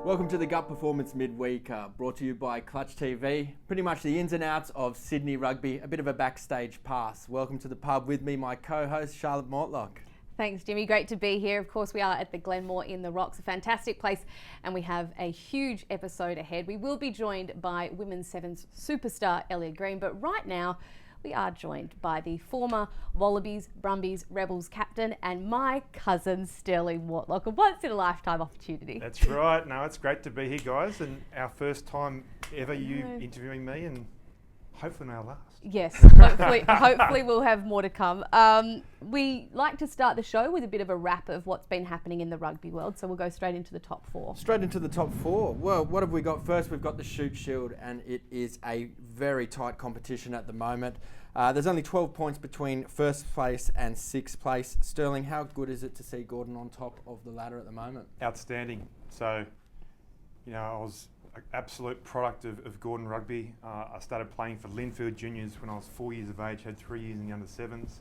Welcome to the Gut Performance Midweeker, brought to you by Cluch TV. Pretty much the ins and outs of Sydney rugby, a bit of a backstage pass. Welcome to the pub with me, my co-host, 𝗕𝗏𝗺 Mortlock. Thanks, Jimmy. Great to be here. Of course, we are at the 𝗦𝗬𝗺 in the Rocks, a fantastic place, and we have a huge episode ahead. We will be joined by Women's Sevens superstar Ellia Green, but right now, we are joined by the former Wallabies, Brumbies, Rebels captain and my cousin Stirling Mortlock. A once-in-a-lifetime opportunity. That's right. No, it's great to be here, guys, and our first time ever you interviewing me, and hopefully our last. Yes, hopefully we'll have more to come. We like to start the show with a bit of a wrap of what's been happening in the rugby world, so we'll go straight into the top four. Straight into the top four. Well, what have we got first? We've got the 𝗕𝗱𝗱𝗿𝗃, and it is a very tight competition at the moment. There's only 12 points between first place and sixth place. Stirling, how good is it to see Gordon on top of the ladder at the moment? Outstanding. So, you know, I was an absolute product of Gordon rugby. I started playing for Linfield Juniors when I was 4 years of age, had 3 years in the under sevens,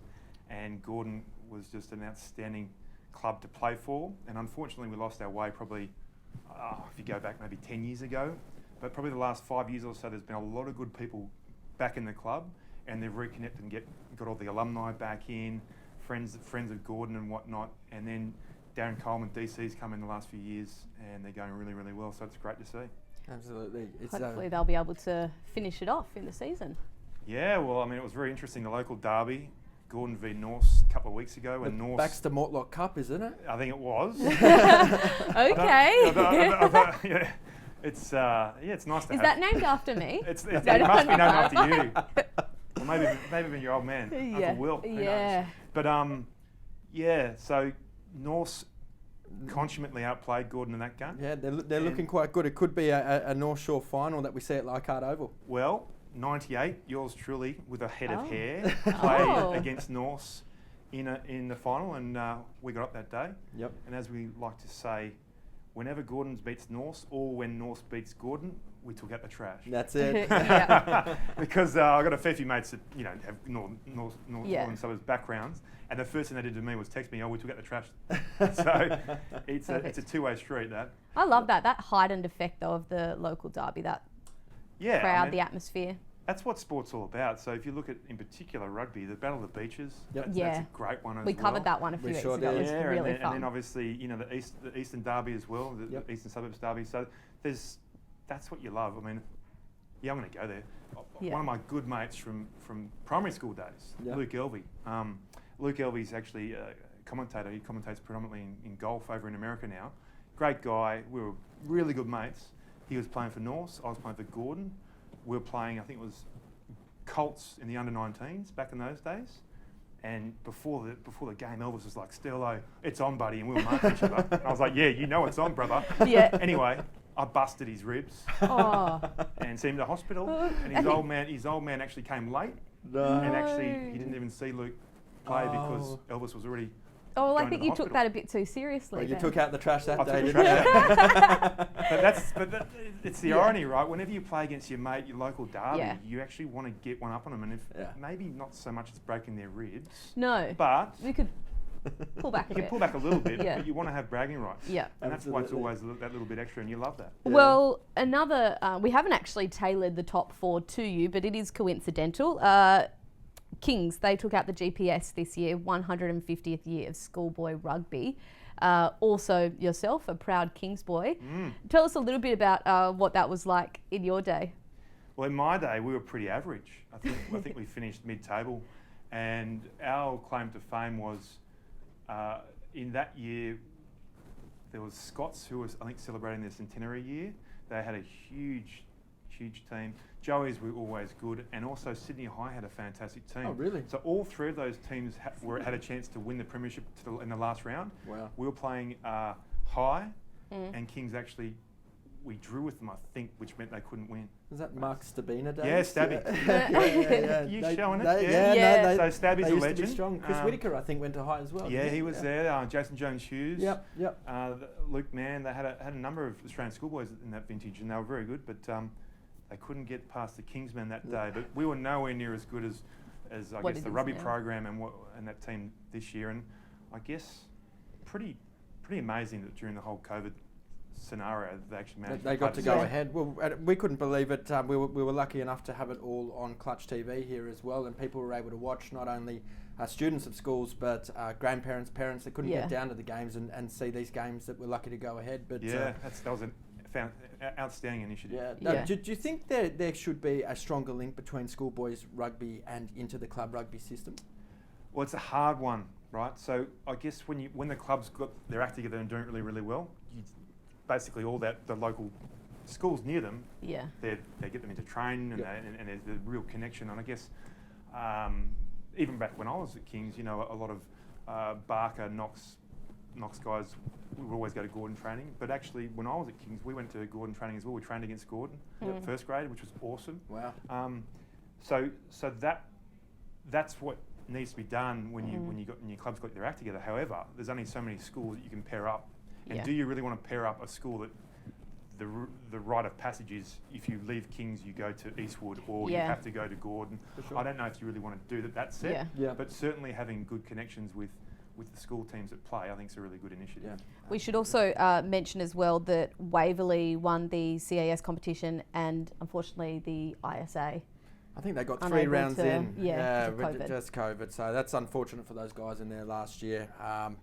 and Gordon was just an outstanding club to play for. And unfortunately, we lost our way probably, if you go back maybe 10 years ago, but probably the last 5 years or so, there's been a lot of good people back in the club, and they've reconnected and got all the alumni back in, friends of Gordon and whatnot, and then Darren Coleman, DC's come in the last few years, and they're going really, really well, so it's great to see. Absolutely. Hopefully they'll be able to finish it off in the season. Yeah, well, I mean, it was very interesting, the local derby, Gordon v Norse a couple of weeks ago. The Norse, Baxter Mortlock Cup, isn't it? I think it was. Okay. Yeah. It's nice to Is that named after me? it must be named after you. Or maybe even your old man, Yeah. Uncle Will. Who Yeah. knows? But so Norse consummately outplayed Gordon in that game. Yeah, they're looking quite good. It could be a North Shore final that we see at Leichhardt Oval. Well, 98, yours truly, with a head of hair, played against Norse in the final, and we got up that day. Yep. And as we like to say, whenever Gordon beats Norse, or when Norse beats Gordon, we took out the trash. That's it. Because I've got a fair few mates that have northern suburbs backgrounds, and the first thing they did to me was text me, "Oh, we took out the trash." So it's a two-way street. That I love that heightened effect though of the local derby, that crowd, the atmosphere. That's what sport's all about. So if you look at, in particular, rugby, the Battle of the Beaches, that's a great one as well. We covered that one a few weeks ago. It was really fun. And then obviously, the Eastern Derby as well, the Eastern Suburbs Derby. So that's what you love. I mean, I'm going to go there. One of my good mates from primary school days, 𝗬𝗍𝗍𝗿𝗃. 𝗬𝗍𝗍𝗍's actually a commentator. He commentates predominantly in golf over in America now. Great guy. We were really good mates. He was playing for Norse. I was playing for Gordon. We were playing, I think it was Colts in the under-19s back in those days. And before the game, Elvis was like, "Sterlo, it's on, buddy," and we were marking each other. And I was like, "Yeah, you know it's on, brother." Yeah. Anyway, I busted his ribs and sent him to hospital. And his old man actually came late. No. And actually, he didn't even see Luke play because Elvis was already. Oh, well, I think you took that a bit too seriously. Well, you took out the trash that day, didn't you? But it's the irony, right? Whenever you play against your mate, your local derby, you actually want to get one up on them, and maybe not so much as breaking their ribs. No. But we could pull back a bit. You can pull back a little bit, but you want to have bragging rights. Yeah. And that's why it's always that little bit extra, and you love that. Yeah. Well, another, we haven't actually tailored the top four to you, but it is coincidental. Kings, they took out the GPS this year, 150th year of schoolboy rugby. Also yourself, a proud Kings boy. Tell us a little bit about what that was like in your day. Well, in my day, we were pretty average. I think we finished mid-table, and our claim to fame was in that year there was Scots who was, I think, celebrating their centenary year. They had a huge team. Joey's were always good, and also Sydney High had a fantastic team. Oh, really? So all three of those teams had a chance to win the premiership in the last round. Wow. We were playing High, and Kings actually, we drew with them, I think, which meant they couldn't win. Was that Mark Stabina days? Yeah, Stabby. Yeah. You showing it? No, so Stabby's a legend. Strong. Chris Whitaker, I think, went to High as well. Yeah, he was there. Jason Jones-Hughes. Yep. Luke Mann. They had a number of Australian schoolboys in that vintage, and they were very good, but they couldn't get past the Kingsmen that day. But we were nowhere near as good as I guess the rugby program and that team this year. And I guess pretty amazing that during the whole COVID scenario. They actually managed. They got to play go the ahead. Well, we couldn't believe it. We were lucky enough to have it all on Cluch TV here as well, and people were able to watch not only students of schools but grandparents, parents that couldn't get down to the games and see these games that were lucky to go ahead. But that was an outstanding initiative. Do you think there should be a stronger link between schoolboys rugby and into the club rugby system? Well, it's a hard one, right? So I guess when the clubs got their act together and doing it really, really well, basically all the local schools near them, they get them into training and there's a real connection. And I guess even back when I was at Kings, a lot of Barker, Knox guys, we would always go to Gordon training. But actually, when I was at Kings, we went to Gordon training as well. We trained against Gordon at first grade, which was awesome. Wow. So that's what needs to be done when your club's got their act together. However, there's only so many schools that you can pair up. And do you really want to pair up a school that the rite of passage is if you leave Kings you go to Eastwood or you have to go to Gordon? Sure. I don't know if you really want to do that set, but certainly having good connections with the school teams that play, I think is a really good initiative. Yeah. We should also mention as well that Waverley won the CAS competition and unfortunately the ISA. I think they got 3 rounds in. Just COVID. So that's unfortunate for those guys in there last year.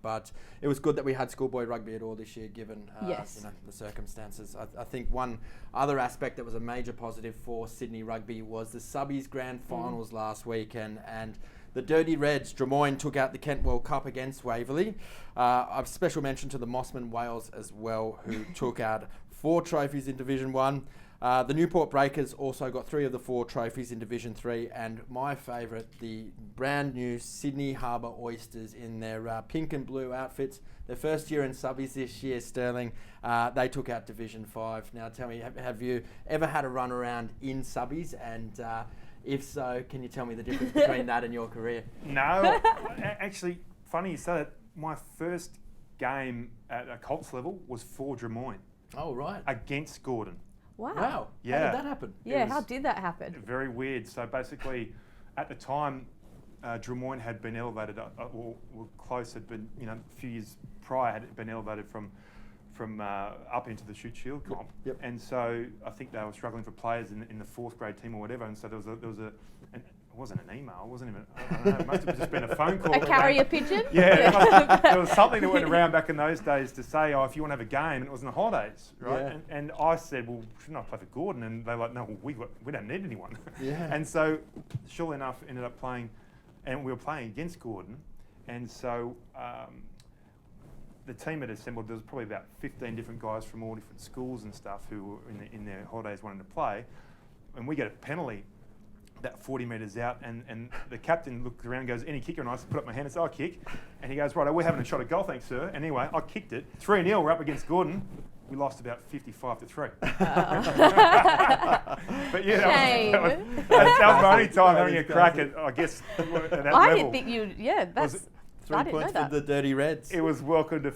But it was good that we had schoolboy rugby at all this year, given the circumstances. I think one other aspect that was a major positive for Sydney rugby was the subbies grand finals last week, and the Dirty Reds, Drummoyne, took out the Kent World Cup against Waverley. A special mention to the Mossman Whales as well, who took out 4 trophies in Division 1. The Newport Breakers also got 3 of the 4 trophies in Division 3, and my favourite, the brand new Sydney Harbour Oysters in their pink and blue outfits. Their first year in subbies this year, Stirling, they took out Division 5. Now tell me, have you ever had a run around in subbies? And if so, can you tell me the difference between that and your career? No, actually, funny you say that. My first game at a Colts level was for Drummoyne. Oh, right. Against Gordon. Wow. Yeah. How did that happen? Yeah, how did that happen? Very weird. So basically, at the time, Drummoyne had been elevated, or close had been, a few years prior had been elevated from up into the 𝗓𝗓𝗃 comp. Yep. And so I think they were struggling for players in the 4th grade team or whatever. And so there was it wasn't an email. It wasn't even. I don't know. It must have just been a phone call. A carrier pigeon. Yeah, there was something that went around back in those days to say, if you want to have a game, and it was in the holidays, right? Yeah. And I said, well, shouldn't I play for Gordon? And they're like, no, we don't need anyone. Yeah. And so, surely enough, ended up playing, and we were playing against Gordon, and so the team had assembled. There was probably about 15 different guys from all different schools and stuff who were in their holidays wanting to play, and we get a penalty about 40 metres out, and the captain looked around and goes, any kicker? And I put up my hand and said, I'll kick. And he goes, right, we're having a shot at goal, thanks, sir. Anyway, I kicked it. 3-0, we're up against Gordon. We lost about 55-3. But yeah, that was my only time having a crack at, I guess, at that level. I didn't think you, that's... 3 points for the Dirty Reds. It was welcome to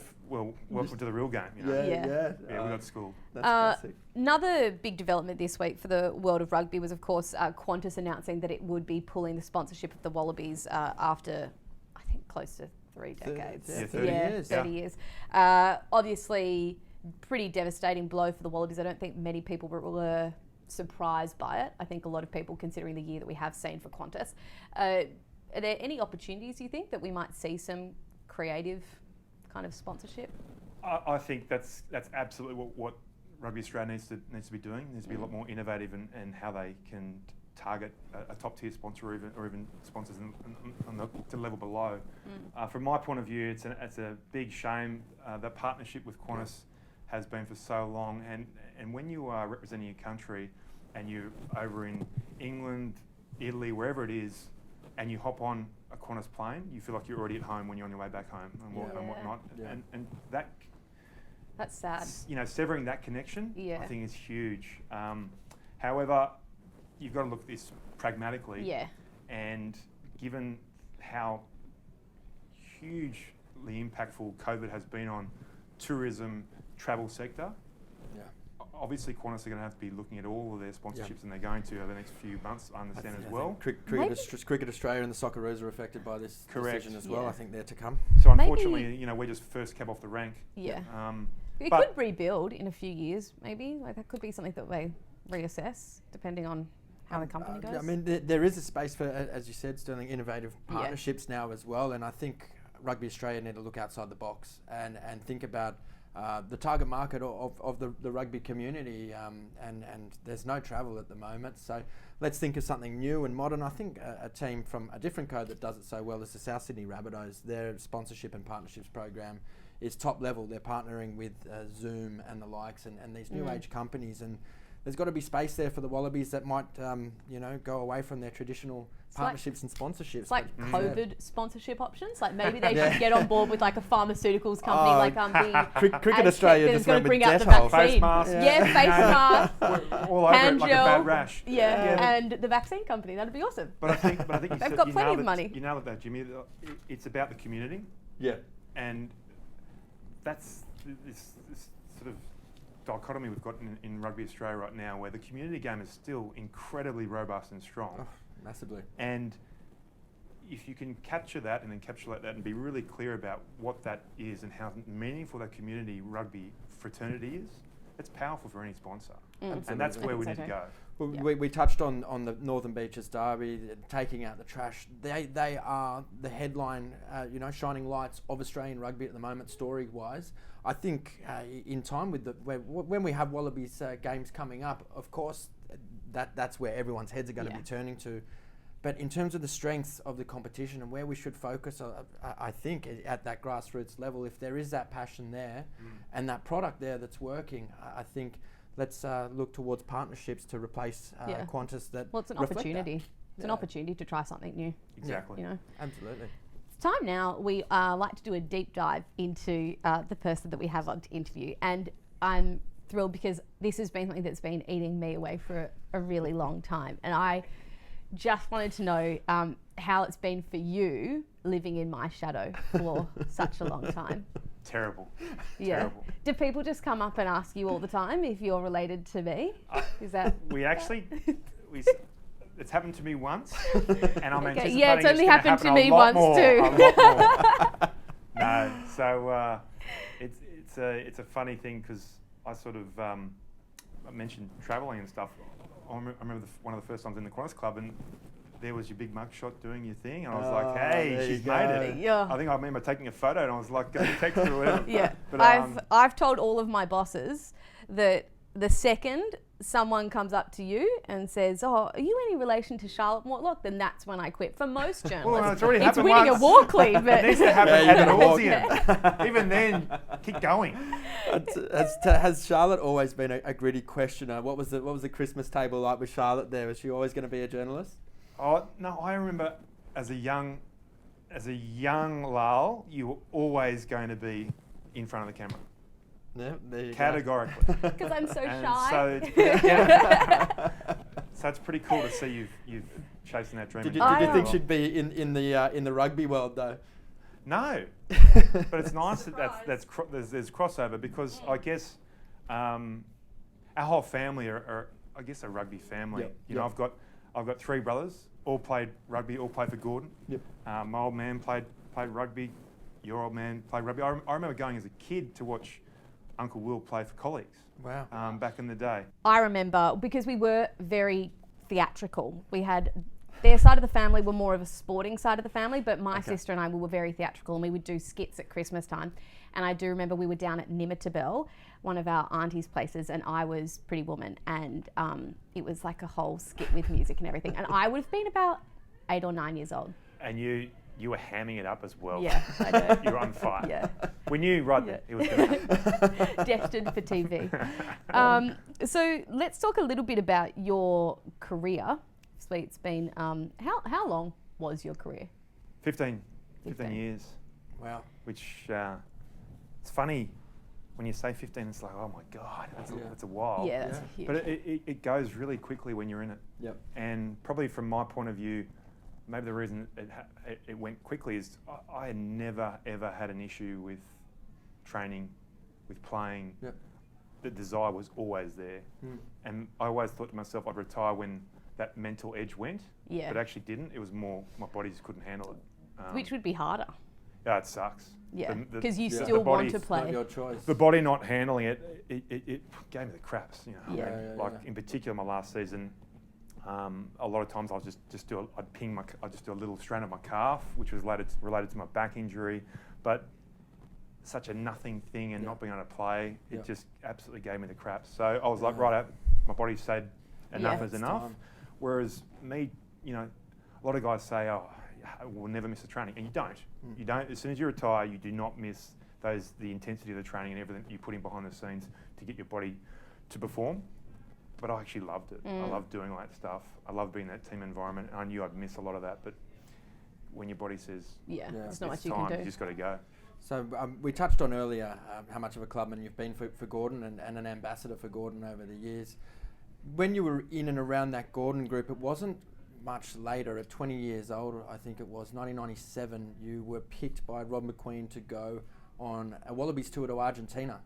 the real game. Yeah, we got schooled. That's classic. Another big development this week for the world of rugby was, of course, Qantas announcing that it would be pulling the sponsorship of the Wallabies after, I think, close to 3 decades. 30 years. 30 years. Obviously, pretty devastating blow for the Wallabies. I don't think many people were surprised by it. I think a lot of people, considering the year that we have seen for Qantas. Are there any opportunities, you think, that we might see some creative kind of sponsorship? I think that's absolutely what Rugby Australia needs to be doing. Needs to be a lot more innovative in how they can target a top tier sponsor or even sponsors on the level below. From my point of view, it's a big shame. The partnership with Qantas has been for so long, and when you are representing your country and you're over in England, Italy, wherever it is, and you hop on a Qantas plane, you feel like you're already at home when you're on your way back home and whatnot. Yeah. And that's sad. Severing that connection, I think is huge. However, you've got to look at this pragmatically. Yeah. And given how hugely impactful COVID has been on tourism, travel sector, obviously Qantas are going to have to be looking at all of their sponsorships, and they're going to over the next few months, I understand as well. Cricket Australia and the Socceroos are affected by this decision as well. I think they're to come. So unfortunately, we're just first cab off the rank. Yeah. It But- could rebuild in a few years, maybe. Like that could be something that they reassess depending on how the company goes. I mean, there is a space for, as you said, Stirling, innovative partnerships now as well, and I think Rugby Australia need to look outside the box and think about the target market of the rugby community, and there's no travel at the moment, so let's think of something new and modern. I think a team from a different code that does it so well is the South Sydney Rabbitohs. Their sponsorship and partnerships program is top level. They're partnering with Zoom and the likes and these new age companies, and there's got to be space there for the Wallabies that might go away from their traditional partnerships and sponsorships. It's like COVID sponsorship options. Like maybe they should get on board with like a pharmaceuticals company, like the Cricket Australia just going went to bring with out the Dettol. vaccine. Face mask. Yeah, face mask. All over hand it like gel. a bad rash. Yeah, and the vaccine company. That'd be awesome. But I think you They've said, got you plenty nailed of it, money. You nailed that, Jimmy. It's about the community, Yeah. and that's this sort of dichotomy we've got in Rugby Australia right now, where the community game is still incredibly robust and strong. Oh, massively. And if you can capture that and encapsulate that and be really clear about what that is and how meaningful that community rugby fraternity is, it's powerful for any sponsor. And that's where we need to go. Well, we touched on the Northern Beaches derby, taking out the trash. They are the headline, shining lights of Australian rugby at the moment, story-wise. I think in time with when we have Wallabies games coming up, of course, that's where everyone's heads are going to be turning to. But in terms of the strengths of the competition and where we should focus, I think at that grassroots level, if there is that passion there and that product there that's working, I think let's look towards partnerships to replace Qantas. Well, it's an opportunity. It's an opportunity to try something new. Exactly. Absolutely. It's time now. We like to do a deep dive into the person that we have on to interview, and I'm thrilled because this has been something that's been eating me away for a really long time, and I just wanted to know how it's been for you living in my shadow for such a long time. Terrible. Yeah. Terrible. Do people just come up and ask you all the time if you're related to me? Is that? It's happened to me once, and I'm anticipating yeah, it's only gonna happened to happen me a lot once more, too. A lot more. No, so it's a funny thing because I sort of I mentioned travelling and stuff. I remember one of the first times in the Qantas Club, and there was your big mugshot doing your thing, and I was like, "Hey, she's made it." Yeah. I think I remember taking a photo, and I was like, "Going to text her or whatever." Yeah, But, I've told all of my bosses that the second someone comes up to you and says, "Oh, are you any relation to Charlotte Mortlock?" then that's when I quit. For most journalists, Well, it's already it's happened winning once. a Walkley, but It needs to happen Yeah, ad yeah. nauseam. Even then, keep going. Has Charlotte always been a gritty questioner? What was the Christmas table like with Charlotte there? Was she always going to be a journalist? Oh no, I remember as a young Lal, you were always going to be in front of the camera. Yeah, there you Categorically. because I'm so And shy. So it's pretty cool to see you've chasing that dream. Did and you, doing did you it think well. she'd be in the rugby world though? No, but it's nice that there's crossover because I guess our whole family are I guess a rugby family. Yep. You know, I've got three brothers, all played rugby, all played for Gordon. Yep. My old man played rugby. Your old man played rugby. I remember going as a kid to watch Uncle Will play for Colleagues. Wow. Back in the day. I remember because we were very theatrical. We had their side of the family were more of a sporting side of the family, but my sister and I we were very theatrical, and we would do skits at Christmas time. And I do remember we were down at 𝗦𝗫𝗶𝗺, one of our auntie's places, and I was Pretty Woman, and it was like a whole skit with music and everything. And I would have been about 8 or 9 years old. And you were hamming it up as well. Yeah, I know. You were on fire. Yeah. We knew right then it was going to happen. Destined for TV. So let's talk a little bit about your career. So it's been, how long was your career? 15 years. Wow. Which, it's funny, when you say 15, it's like, oh my God, that's a while. Yeah, that's huge. But it goes really quickly when you're in it. Yep. And probably from my point of view, maybe the reason it went quickly is I had never, ever had an issue with training, with playing. Yep. The desire was always there. And I always thought to myself I'd retire when that mental edge went. Yeah. But actually didn't. It was more my body just couldn't handle it. Which would be harder? Yeah, it sucks. Yeah, The- because you the still want body- to It's not play. your choice. The body not handling it gave me the craps. You know, Yeah. I mean, like in particular my last season, a lot of times I'd just do a little strain of my calf, which was related to my back injury, but such a nothing thing and not being able to play, it just absolutely gave me the craps. So I was like, right, my body said enough is It's enough. time. Whereas me, you know, a lot of guys say, oh, we'll never miss a training, and you don't. You don't. As soon as you retire, you do not miss the intensity of the training and everything you put in behind the scenes to get your body to perform. But I actually loved it. I loved doing all that stuff. I loved being in that team environment. And I knew I'd miss a lot of that, but when your body says There's not it's much you time, can you do. just got to go. So we touched on earlier how much of a clubman you've been for Gordon and an ambassador for Gordon over the years. When you were in and around that Gordon group, it wasn't much later, at 20 years old, I think it was, 1997, you were picked by Rob McQueen to go on a Wallabies tour to Argentina.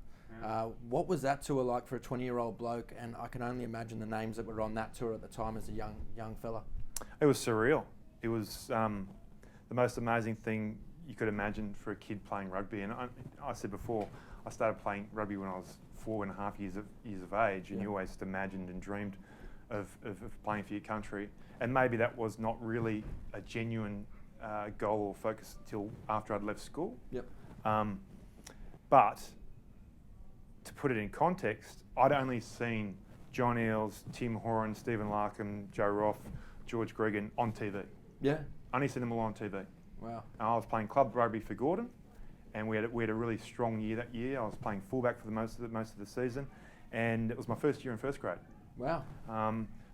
What was that tour like for a 20-year-old bloke? And I can only imagine the names that were on that tour at the time as a young fella. It was surreal. It was the most amazing thing you could imagine for a kid playing rugby. And I said before, I started playing rugby when I was 4.5 years of age, and you always just imagined and dreamed of playing for your country. And maybe that was not really a genuine goal or focus until after I'd left school. Yep. But to put it in context, I'd only seen John Eales, Tim Horan, Stephen Larkham, Joe Roth, George Gregan on TV. Yeah. Only seen them all on TV. Wow. And I was playing club rugby for Gordon, and we had a really strong year that year. I was playing fullback for most of the season, and it was my first year in first grade. Wow.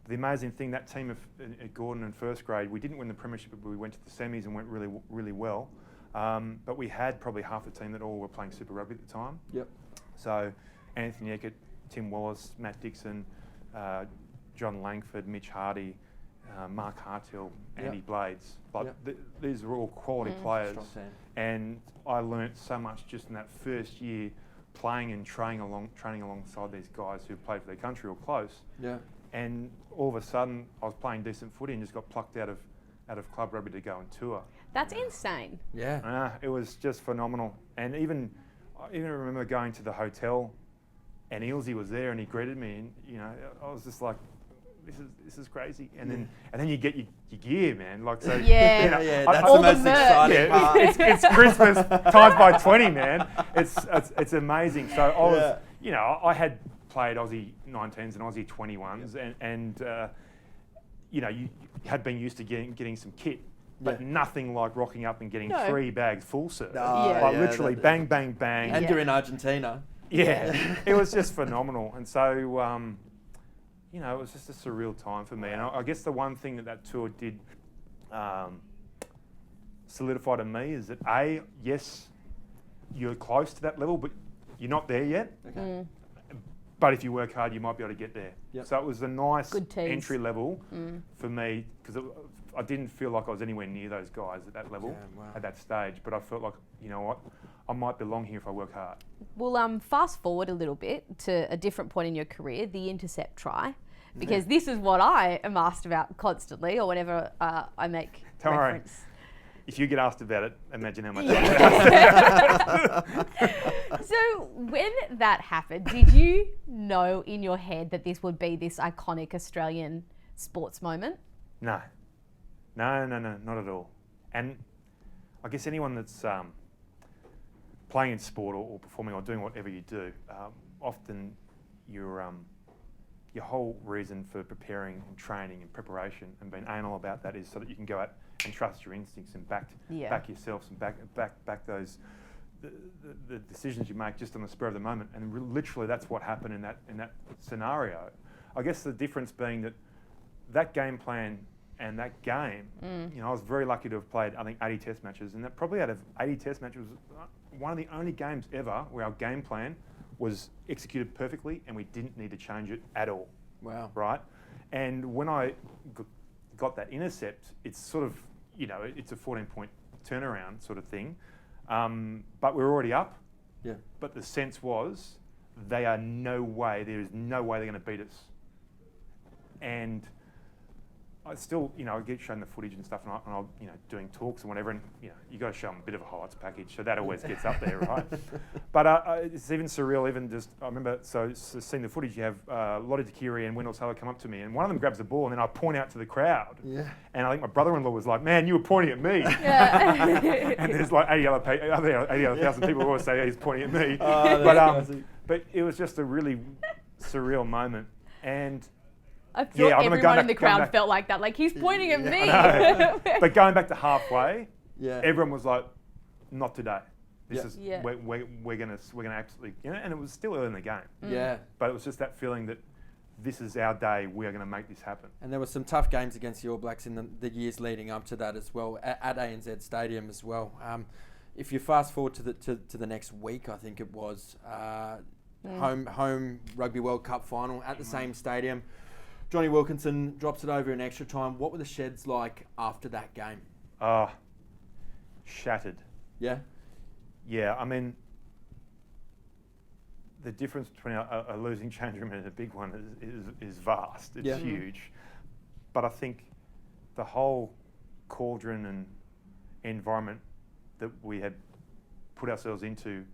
The amazing thing, that team at Gordon in first grade, we didn't win the premiership, but we went to the semis and went really well. But we had probably half the team that all were playing Super Rugby at the time. Yep. So Anthony Eckert, Tim Wallace, Matt Dixon, John Langford, Mitch Hardy, Mark Hartill, Andy Blades. Like these are all quality players. Strong team. And I learnt so much just in that first year playing and training alongside these guys who played for their country or close. Yeah. And all of a sudden, I was playing decent footy and just got plucked out of club rugby to go on tour. That's insane. Yeah. It was just phenomenal. And I even remember going to the hotel, and Ealesy was there, and he greeted me, and you know, I was just like, this is crazy. And then you get your gear, man. Like so. Yeah. You know, That's all the the most merch. exciting part. it's Christmas times by 20, man. It's amazing. So I was, you know, I had played Aussie 19s and Aussie 21s, and you know, you had been used to getting some kit, but nothing like rocking up and getting 3 bags full serve. Like literally bang, bang, bang. And you're in Argentina. Yeah, it was just phenomenal. And so, you know, it was just a surreal time for me. And I guess the one thing that tour did solidify to me is that yes, you're close to that level, but you're not there yet. Okay. But if you work hard, you might be able to get there. Yep. So it was a nice Good tease. entry level for me, because I didn't feel like I was anywhere near those guys at that level, at that stage. But I felt like, you know what, I might belong here if I work hard. Well, fast forward a little bit to a different point in your career, the intercept try, because this is what I am asked about constantly, or whenever I make Don't worry. reference. If you get asked about it, imagine how much. So when that happened, did you know in your head that this would be this iconic Australian sports moment? No, not at all. And I guess anyone that's playing in sport or performing or doing whatever you do, often your whole reason for preparing and training and preparation and being anal about that is so that you can go out and trust your instincts and back yourselves and back those the decisions you make just on the spur of the moment. And literally, that's what happened in that scenario. I guess the difference being that game plan and that game, you know, I was very lucky to have played, I think, 80 test matches, and that probably out of 80 test matches was one of the only games ever where our game plan was executed perfectly and we didn't need to change it at all. Wow. Right? And when I got that intercept, it's sort of, you know, it's a 14-point turnaround sort of thing. But we're already up. Yeah. But the sense was, there is no way they're going to beat us. And I still, I get shown the footage and stuff, and I'm, doing talks and whatever, and you got to show them a bit of a highlights package, so that always gets up there, right? But it's even surreal. Even just, I remember, so seeing the footage, you have 𝗦𝗫𝗍𝗃𝗍 and 𝗦𝗫𝗍𝗍𝗶 come up to me, and one of them grabs the ball, and then I point out to the crowd. Yeah. And I think my brother-in-law was like, "Man, you were pointing at me." Yeah. And there's like 80 other thousand people who always say, "He's pointing at me." But it was just a really surreal moment, and. I feel everyone in the crowd felt like that. Like, he's pointing at me. But going back to halfway, Yeah. everyone was like, "Not today. This Yeah. is Yeah. we're gonna absolutely," and it was still early in the game. Yeah. But it was just that feeling that this is our day. We are going to make this happen. And there were some tough games against the All Blacks in the years leading up to that as well, at ANZ Stadium as well. If you fast forward to the next week, I think it was home Rugby World Cup final at the same stadium. Jonny Wilkinson drops it over in extra time. What were the sheds like after that game? Shattered. Yeah? Yeah, I mean, the difference between a losing change room and a big one is vast. It's huge. But I think the whole cauldron and environment that we had put ourselves into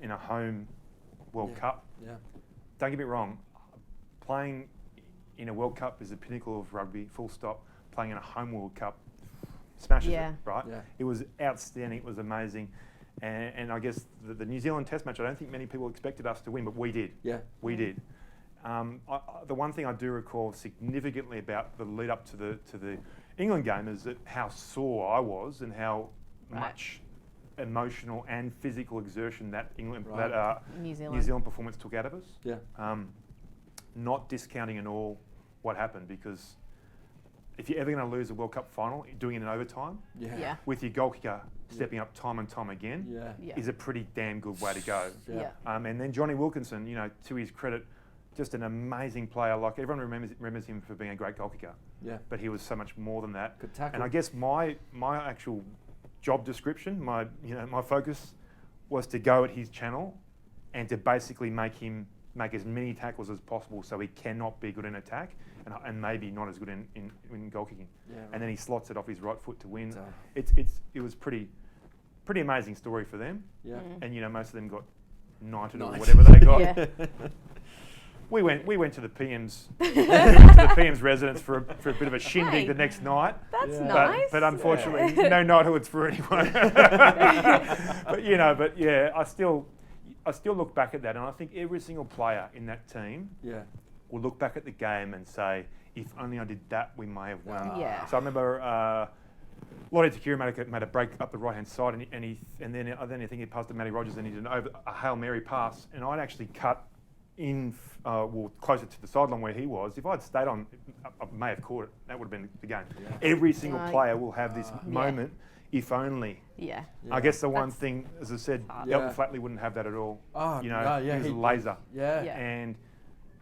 in a home World Cup, don't get me wrong, playing in a World Cup is the pinnacle of rugby, full stop. Playing in a home World Cup smashes it, right? Yeah. It was outstanding, it was amazing. And I guess the New Zealand Test match, I don't think many people expected us to win, but we did. Yeah. We did. The one thing I do recall significantly about the lead up to the England game is that how sore I was and how much emotional and physical exertion that New Zealand performance took out of us. Yeah. Not discounting at all what happened, because if you're ever going to lose a World Cup final, doing it in overtime, with your goal kicker stepping up time and time again, is a pretty damn good way to go. And then Jonny Wilkinson, to his credit, just an amazing player. Like, everyone remembers him for being a great goal kicker. Yeah. But he was so much more than that. Good tackle. And I guess my actual job description, my focus was to go at his channel and to basically make as many tackles as possible, so he cannot be good in attack and maybe not as good in goal kicking. Yeah, right. And then he slots it off his right foot to win. So it was pretty amazing story for them. Yeah. And most of them got knighted or whatever they got. Yeah. We went to the PM's residence for a bit of a shindig the next night. That's nice. But unfortunately, no knighthoods for anyone. I still look back at that, and I think every single player in that team will look back at the game and say, if only I did that, we may have won. Yeah. So I remember 𝗦𝗫𝗍𝗃𝗍 made a break up the right-hand side, and then I think he passed to Matty Rogers, and he did a Hail Mary pass, and I'd actually cut in closer to the sideline where he was. If I'd stayed on, I may have caught it. That would have been the game. Yeah. Every single player will have this moment. If only. Yeah. I guess the one thing, as I said, Elton Flatley wouldn't have that at all. Oh, he was a laser. Yeah. And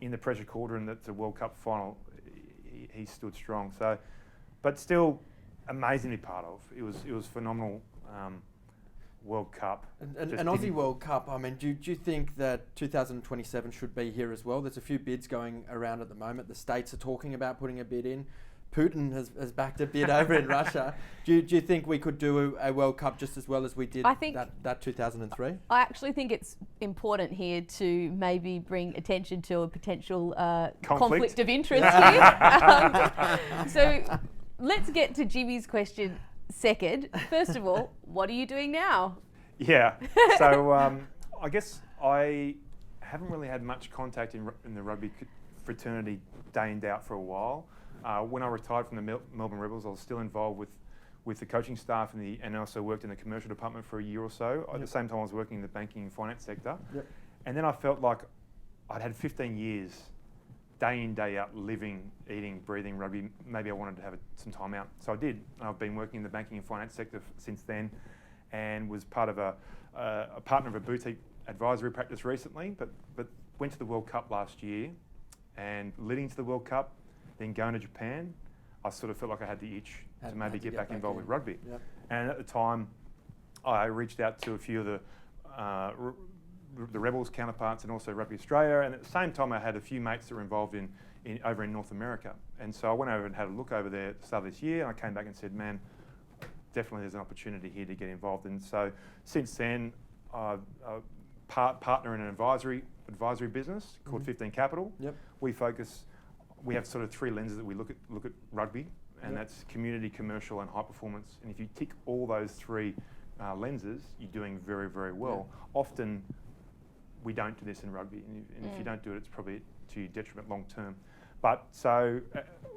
in the pressure cauldron, that's a World Cup final, he stood strong. So, but still, amazing to be part of. It was phenomenal. World Cup. An Aussie World Cup, I mean, do you think that 2027 should be here as well? There's a few bids going around at the moment. The States are talking about putting a bid in. Putin has backed a bid over in Russia. Do you think we could do a World Cup just as well as we did that 2003? I actually think it's important here to maybe bring attention to a potential conflict of interest here. So let's get to Jimmy's question second. First of all, what are you doing now? Yeah, so I guess I haven't really had much contact in the rugby fraternity day in day out for a while. When I retired from the Melbourne Rebels, I was still involved with the coaching staff and also worked in the commercial department for a year or so. At the same time, I was working in the banking and finance sector. Yep. And then I felt like I'd had 15 years, day in, day out, living, eating, breathing rugby. Maybe I wanted to have some time out. So I did. I've been working in the banking and finance sector since then, and was part of a partner of a boutique advisory practice recently, but went to the World Cup last year, and leading to the World Cup, then going to Japan, I sort of felt like I had the itch to maybe get back involved with rugby. Yep. And at the time, I reached out to a few of the Rebels counterparts and also Rugby Australia, and at the same time I had a few mates that were involved in over in North America. And so I went over and had a look over there at the start of this year, and I came back and said, man, definitely there's an opportunity here to get involved. And so since then, I've partner in an advisory business called 15 Capital. Yep. We have sort of three lenses that we look at rugby, and that's community, commercial, and high performance. And if you tick all those three lenses, you're doing very, very well. Often, we don't do this in rugby, and if you don't do it, it's probably to your detriment long term. But so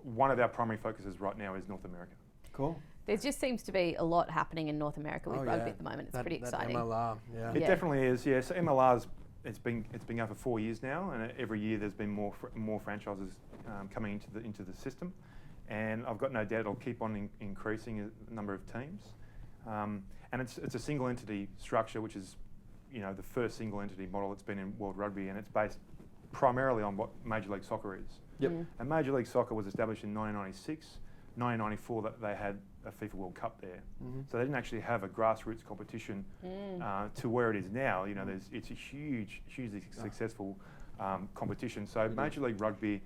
one of our primary focuses right now is North America. Cool. There just seems to be a lot happening in North America with rugby at the moment. It's pretty exciting. That MLR, yeah. It definitely is, yeah. So MLR's it's been going for 4 years now, and every year there's been more franchises coming into the system, and I've got no doubt it'll keep on increasing the number of teams, and it's a single entity structure, which is the first single entity model that's been in World Rugby, and it's based primarily on what Major League Soccer is. Yep. And Major League Soccer was established in 1996. 1994 that they had a FIFA World Cup there, so they didn't actually have a grassroots competition to where it is now. It's a hugely successful competition. So Major League Rugby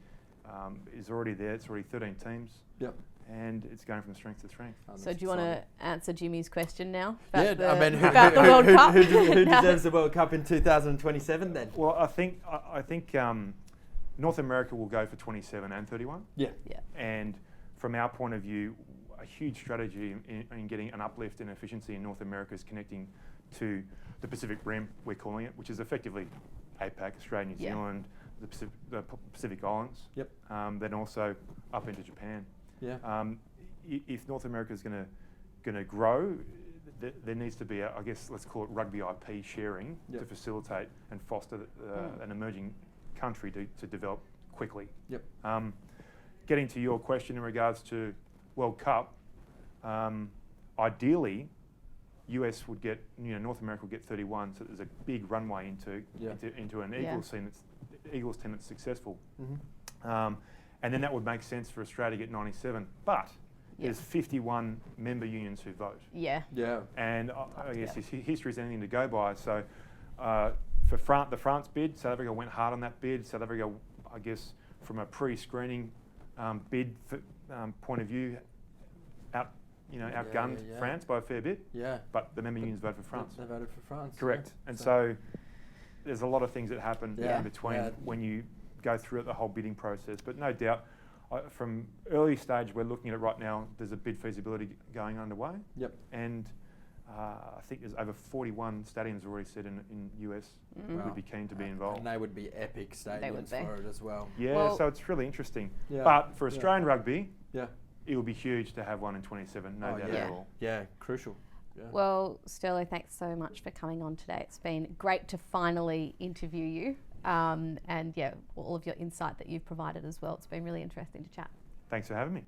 is already there. It's already 13 teams. Yep. And it's going from strength to strength. So do you want to answer Jimmy's question now? Yeah, About the World Cup? Who deserves the World Cup in 2027 then? Well, I think North America will go for 27 and 31. Yeah. And from our point of view, a huge strategy in getting an uplift in efficiency in North America is connecting to the Pacific Rim, we're calling it, which is effectively APAC, Australia, New Zealand, the Pacific Islands. Yep. Then also up into Japan. Yeah. If North America is going to grow, there needs to be, I guess, let's call it rugby IP sharing to facilitate and foster an emerging country to develop quickly. Yep. Getting to your question in regards to World Cup, ideally, US would get, North America would get 31, so there's a big runway into an Eagles team that's successful. And then that would make sense for Australia to get 97. But there's 51 member unions who vote. Yeah. And I guess history is anything to go by. So for the France bid, South Africa went hard on that bid. South Africa, I guess, from a pre-screening bid point of view, outgunned France by a fair bit. Yeah. But the member unions voted for France. They voted for France. Correct. And so there's a lot of things that happen in between when you go through the whole bidding process. But no doubt, from early stage, we're looking at it right now. There's a bid feasibility going underway. Yep. And I think there's over 41 stadiums already set in US would be keen to be involved. And they would be epic stadiums for it as well. Yeah, so it's really interesting. Yeah. But for Australian rugby, it will be huge to have one in 27, no doubt at all. Yeah, crucial. Yeah. Well, Stirling, thanks so much for coming on today. It's been great to finally interview you. And all of your insight that you've provided as well. It's been really interesting to chat. Thanks for having me.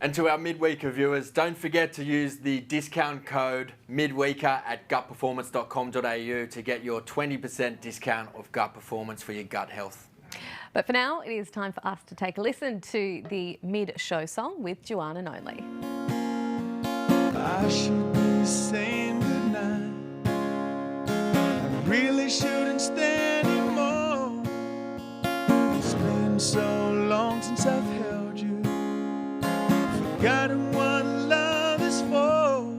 And to our Midweeker viewers, don't forget to use the discount code Midweeker at gutperformance.com.au to get your 20% discount of gut performance for your gut health. But for now, it is time for us to take a listen to the mid-show song with 𝗬𝗏𝗃. I should be saying goodnight. I really shouldn't stay anymore. It's been so long since I've held you. Forgotten what love is for.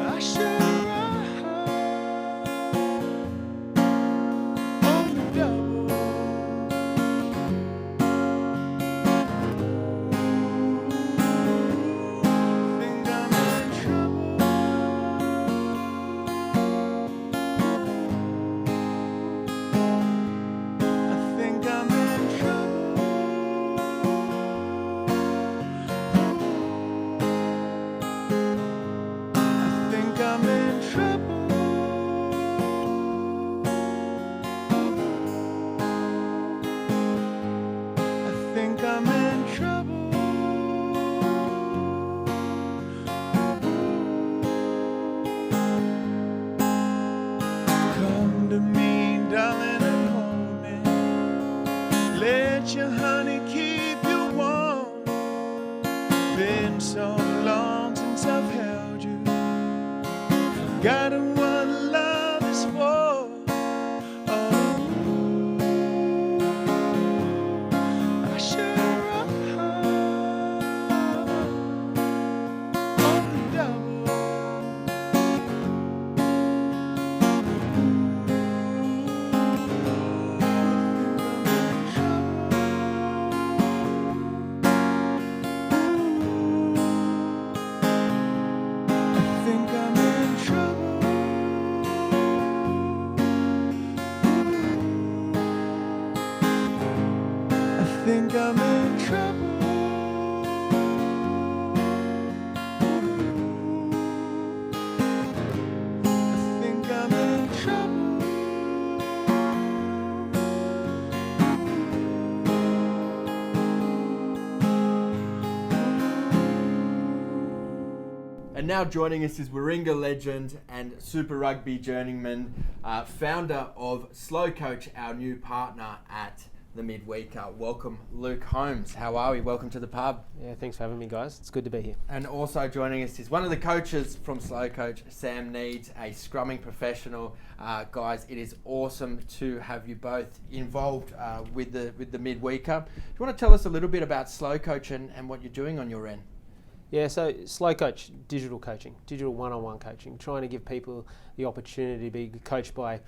I should ride on the double. Think I'm in trouble. I think I'm in trouble. I think I'm in trouble. I think I'm in trouble. Come to me, darling, and hold me. Let your honey keep you warm. Been so long since I've held you. Forgotten what love is for. Oh. think I'm in trouble. I think I'm in trouble. And now joining us is Warringah legend and Super Rugby journeyman, founder of 𝗬𝗿𝗍𝗺, our new partner at the Midweeker. Welcome, Luke Holmes. How are we? Welcome to the pub. Yeah, thanks for having me, guys. It's good to be here. And also joining us is one of the coaches from 𝗬𝗿𝗍𝗺, Sam Needs, a scrumming professional. Guys, it is awesome to have you both involved with the Midweeker. Do you want to tell us a little bit about 𝗬𝗿𝗍𝗺 and what you're doing on your end? Yeah, so 𝗬𝗿𝗍𝗺, digital coaching, digital one-on-one coaching, trying to give people the opportunity to be coached by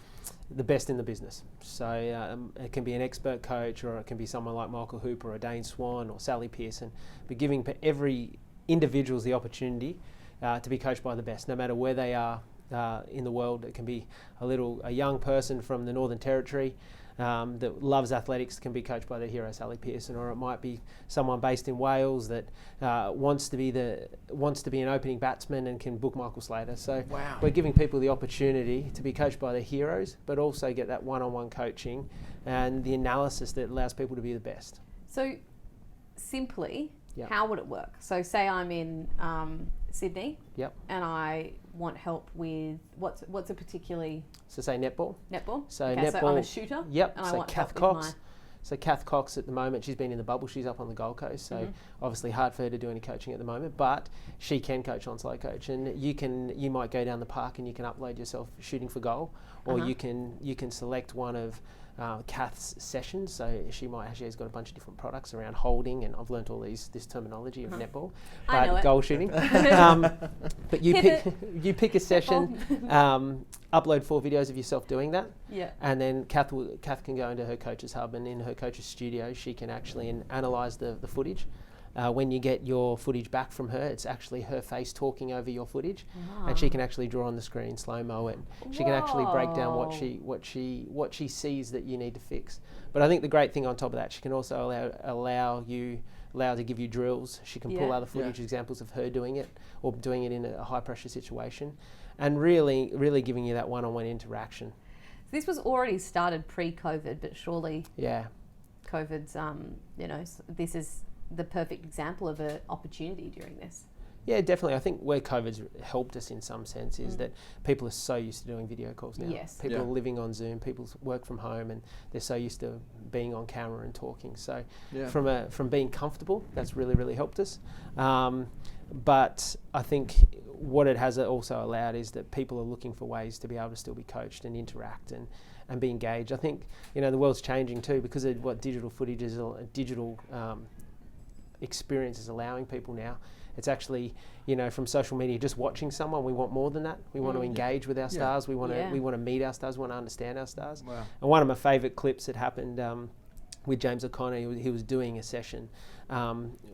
the best in the business. So it can be an expert coach, or it can be someone like Michael Hooper or Dane Swan or Sally Pearson, but giving every individual the opportunity to be coached by the best, no matter where they are in the world. It can be a young person from the Northern Territory that loves athletics, can be coached by the hero Sally Pearson, or it might be someone based in Wales that wants to be an opening batsman and can book Michael Slater. So Wow. we're giving people the opportunity to be coached by the heroes, but also get that one-on-one coaching and the analysis that allows people to be the best. So simply, Yep. how would it work? So say I'm in Sydney Yep. and I want help with what's a particularly So say netball. netball? So okay, so netball. I'm a shooter. Yep. And I So want Kath help with Cox. So Kath Cox at the moment, she's been in the bubble. She's up on the Gold Coast. So obviously hard for her to do any coaching at the moment, but she can coach on 𝗬𝗿𝗍𝗺, and you might go down the park and you can upload yourself shooting for goal, or you can select one of Kath's sessions. So she's got a bunch of different products around holding, and I've learnt all this terminology of netball, I know but it. goal shooting. But you pick a session, upload 4 videos of yourself doing that. Yeah. And then Kath can go into her coach's hub, and in her coach's studio, she can actually analyse the footage. When you get your footage back from her, it's actually her face talking over your footage, and she can actually draw on the screen, slow-mo it. She can actually break down what she sees that you need to fix. But I think the great thing on top of that, she can also allow to give you drills. She can pull Yeah. other footage examples of her doing it, or doing it in a high-pressure situation, and really giving you that one-on-one interaction. This was already started pre-COVID, but surely Yeah. COVID's, this is the perfect example of an opportunity during this. Yeah, definitely. I think where COVID's helped us in some sense is that people are so used to doing video calls now. Yes. People are living on Zoom, people work from home, and they're so used to being on camera and talking. So from being comfortable, that's really helped us. But I think what it has also allowed is that people are looking for ways to be able to still be coached and interact and be engaged. I think, the world's changing too, because of what digital footage is, digital experience is allowing people now. It's actually, from social media, just watching someone, we want more than that. We want to engage with our stars. We want to meet our stars. We want to understand our stars. Wow. And one of my favourite clips that happened with 𝗵𝗿𝗄𝗺, he was doing a session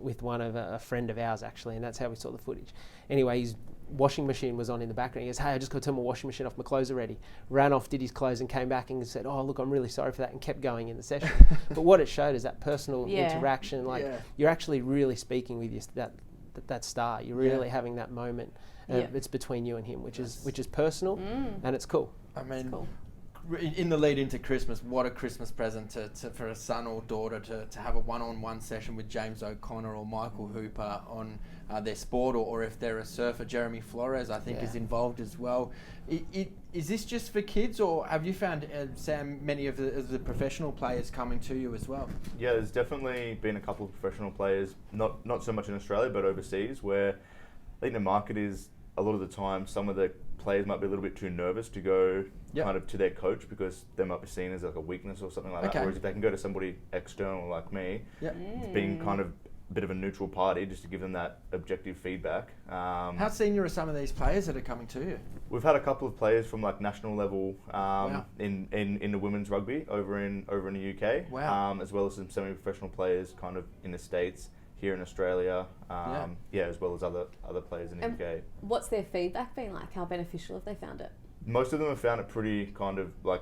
with one of a friend of ours actually, and that's how we saw the footage. Anyway, his washing machine was on in the background. He goes, "Hey, I just got to turn my washing machine off. My clothes are ready." Ran off, did his clothes, and came back and said, "Oh, look, I'm really sorry for that," and kept going in the session. But what it showed is that personal interaction. You're actually really speaking with that star. You're really having that moment. It's between you and him, which is personal, and it's cool. I mean, Cool. in the lead into Christmas, what a Christmas present for a son or daughter to have a one-on-one session with James O'Connor or Michael Hooper on their sport, or if they're a surfer, Jeremy Flores, I think, is involved as well. Is this just for kids, or have you found, Sam, many of the professional players coming to you as well? Yeah, there's definitely been a couple of professional players, not so much in Australia, but overseas, where I think the market is, a lot of the time, some of the players might be a little bit too nervous to go kind of to their coach, because they might be seen as like a weakness or something like that. Whereas if they can go to somebody external like me, being kind of a bit of a neutral party, just to give them that objective feedback. How senior are some of these players that are coming to you? We've had a couple of players from like national level in the women's rugby over in the UK, as well as some semi-professional players kind of in the States, here in Australia, as well as other players in the UK. What's their feedback been like? How beneficial have they found it? Most of them have found it pretty kind of like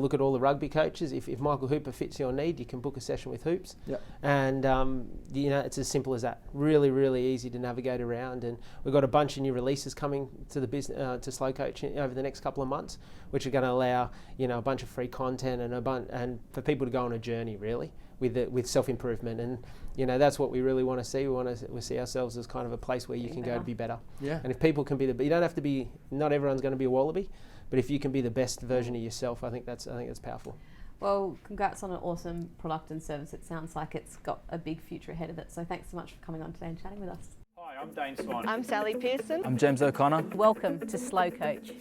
a look at all the rugby coaches. If Michael Hooper fits your need, you can book a session with Hoops. Yep. And it's as simple as that. Really, really easy to navigate around. And we've got a bunch of new releases coming to the business to Slow Coach over the next couple of months, which are going to allow a bunch of free content and for people to go on a journey really with self-improvement. And that's what we really want to see. We see ourselves as kind of a place where you can go to be better. Yeah. And if people can be you don't have to be. Not everyone's going to be a wallaby, but if you can be the best version of yourself, I think that's powerful. Well, congrats on an awesome product and service. It sounds like it's got a big future ahead of it. So thanks so much for coming on today and chatting with us. Hi, I'm Dane Swan. I'm Sally Pearson. I'm James O'Connor. Welcome to Slow Coach.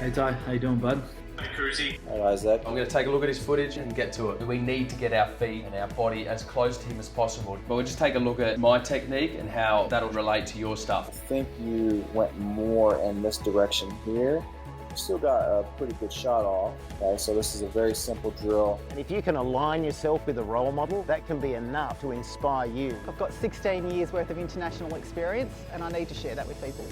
Hey Ty, how you doing, bud? Cruzy. Hey Isaac. I'm going to take a look at his footage and get to it. We need to get our feet and our body as close to him as possible. But we'll just take a look at my technique and how that'll relate to your stuff. I think you went more in this direction here. You still got a pretty good shot off. Okay, so this is a very simple drill. And if you can align yourself with a role model, that can be enough to inspire you. I've got 16 years worth of international experience and I need to share that with people.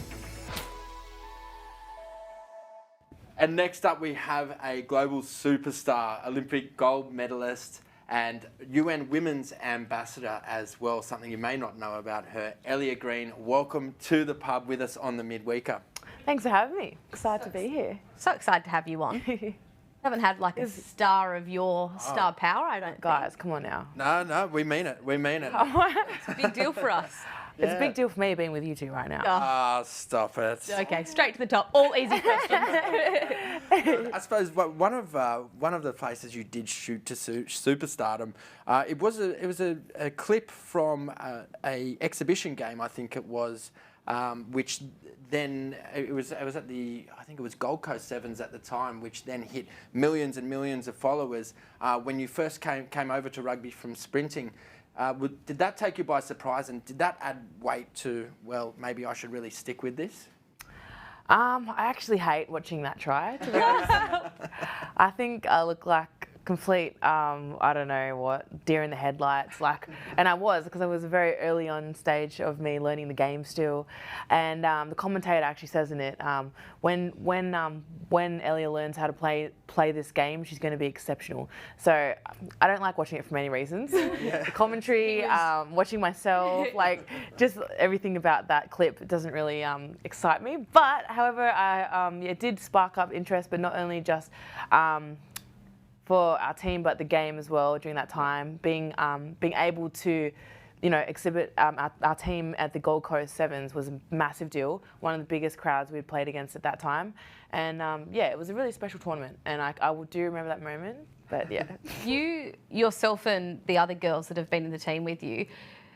And next up we have a global superstar, Olympic gold medalist and UN Women's Ambassador as well, something you may not know about her, Ellia Green. Welcome to the pub with us on the Midweeker. Thanks for having me. Excited to be here. So excited to have you on. Haven't had like a star of your star power, I don't think. Guys, come on now. No, we mean it. We mean it. It's a big deal for us. It's a big deal for me being with you two right now. Ah, stop it. Okay, straight to the top. All easy questions. I suppose one of the places you did shoot to superstardom, it was a clip from a exhibition game, I think it was, which then it was at the, I think it was Gold Coast Sevens at the time, which then hit millions and millions of followers. When you first came over to rugby from sprinting, did that take you by surprise, and did that add weight to, well, maybe I should really stick with this? I actually hate watching that try, to be honest. I think I look like complete, I don't know what, deer in the headlights, like, and I was, because I was very early on stage of me learning the game still, and the commentator actually says in it, when Ellia learns how to play this game, she's going to be exceptional. So I don't like watching it for many reasons. The commentary, watching myself, like, just everything about that clip doesn't really excite me. But, however, it did spark up interest, but not only just for our team, but the game as well during that time. Being able to, exhibit our team at the Gold Coast Sevens was a massive deal. One of the biggest crowds we'd played against at that time. And yeah, it was a really special tournament. And I do remember that moment, but yeah. You, yourself and the other girls that have been in the team with you,